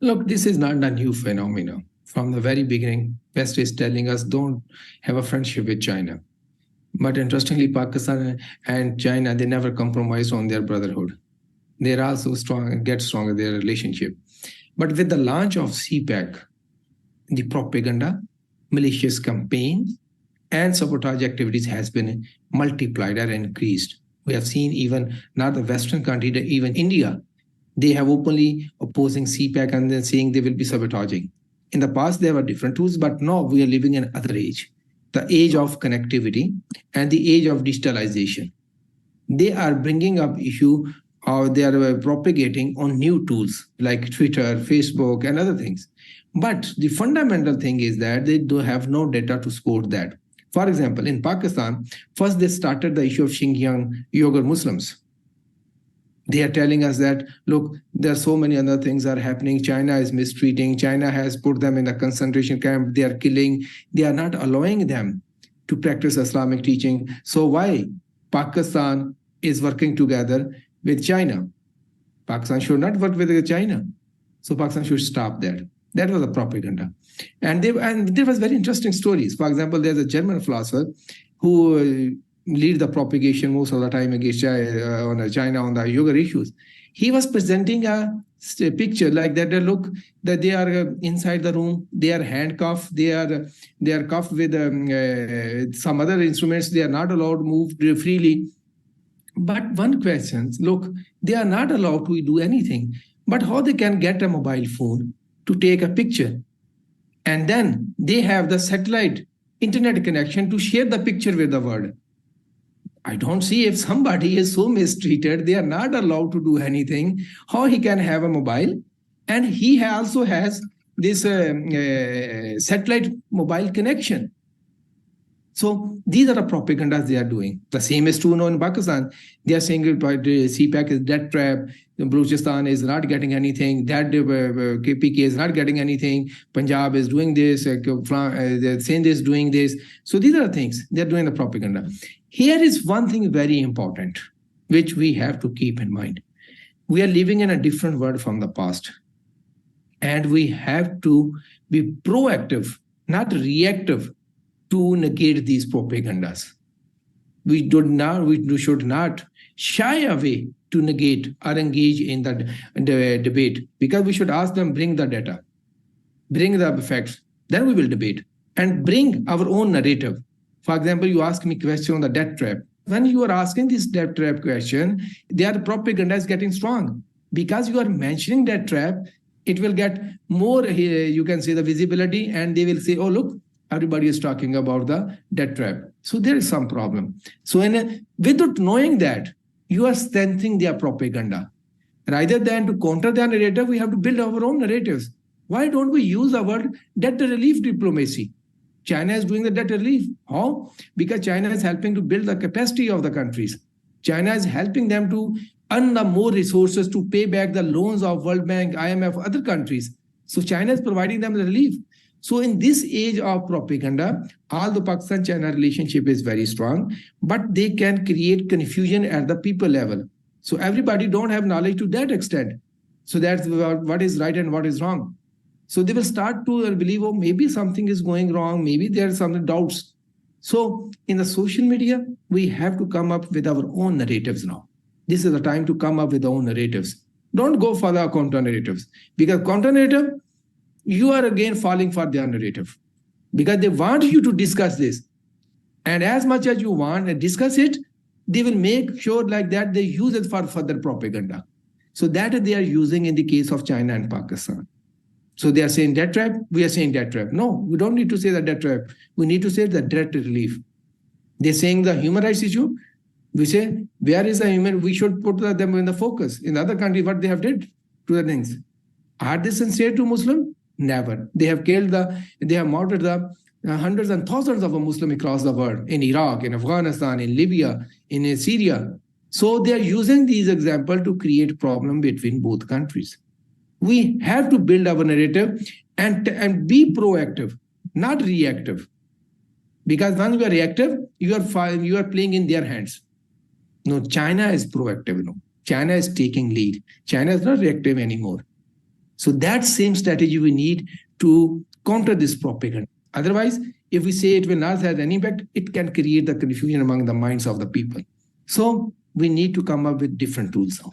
Look, this is not a new phenomenon. From the very beginning, West is telling us don't have a friendship with China. But interestingly, Pakistan and China, they never compromise on their brotherhood. They're also strong, get stronger their relationship. But with the launch of CPEC, the propaganda, malicious campaigns, and sabotage activities has been multiplied and increased. We have seen even not the Western country, even India, they have openly opposing CPEC and then saying they will be sabotaging. In the past, there were different tools, but now we are living in another age, the age of connectivity and the age of digitalization. They are bringing up issue or they are propagating on new tools like Twitter, Facebook, and other things. But the fundamental thing is that they do have no data to support that. For example, in Pakistan, first they started the issue of Xinjiang Uyghur Muslims. They are telling us that, look, there are so many other things are happening. China is mistreating. China has put them in a concentration camp. They are killing. They are not allowing them to practice Islamic teaching. So why Pakistan is working together with China? Pakistan should not work with China. So Pakistan should stop that. That was a propaganda. And there was very interesting stories. For example, there's a German philosopher who lead the propagation most of the time against China on the Uyghur issues. He was presenting a picture like that. Look, that they are inside the room. They are handcuffed. They are cuffed with some other instruments. They are not allowed to move freely. But one question: look, they are not allowed to do anything. But how they can get a mobile phone to take a picture, and then they have the satellite internet connection to share the picture with the world? I don't see, if somebody is so mistreated, they are not allowed to do anything, how he can have a mobile. And he also has this satellite mobile connection. So these are the propagandas they are doing. The same is true now in Pakistan. They are saying CPEC is death trap. Balochistan is not getting anything. That KPK is not getting anything. Punjab is doing this. Sindh is doing this. So these are the things they are doing, the propaganda. Here is one thing very important, which we have to keep in mind. We are living in a different world from the past. And we have to be proactive, not reactive, to negate these propagandas. We should not shy away to negate or engage in the debate, because we should ask them, bring the data, bring the facts, then we will debate and bring our own narrative. For example, you ask me a question on the debt trap. When you are asking this debt trap question, their propaganda is getting strong, because you are mentioning debt trap. It will get more, you can say, the visibility, and they will say, oh, look, everybody is talking about the debt trap. So there is some problem. So without knowing that, you are strengthening their propaganda. Rather than to counter their narrative, we have to build our own narratives. Why don't we use the word debt relief diplomacy? China is doing the debt relief. How? Because China is helping to build the capacity of the countries. China is helping them to earn the more resources to pay back the loans of World Bank, IMF, other countries. So China is providing them the relief. So in this age of propaganda, although Pakistan-China relationship is very strong, but they can create confusion at the people level. So everybody don't have knowledge to that extent. So that's what is right and what is wrong. So they will start to believe, oh, maybe something is going wrong. Maybe there are some doubts. So in the social media, we have to come up with our own narratives now. This is the time to come up with our own narratives. Don't go for the counter narratives, because counter narrative, you are again falling for their narrative, because they want you to discuss this. And as much as you want to discuss it, they will make sure like that they use it for further propaganda. So that they are using in the case of China and Pakistan. So they are saying debt trap, we are saying debt trap. No, we don't need to say the debt trap. We need to say the debt relief. They're saying the human rights issue. We say, where is the human? We should put them in the focus. In other countries, what they have did to the things. Are they sincere to Muslim? Never. They have they have murdered the hundreds and thousands of Muslims across the world, in Iraq, in Afghanistan, in Libya, in Syria. So they are using these examples to create problem between both countries. We have to build our narrative and be proactive, not reactive. Because when you are reactive, you are playing in their hands. No, China is proactive. No, China is taking lead. China is not reactive anymore. So that same strategy we need to counter this propaganda. Otherwise, if we say it will not have any impact, it can create the confusion among the minds of the people. So we need to come up with different tools now.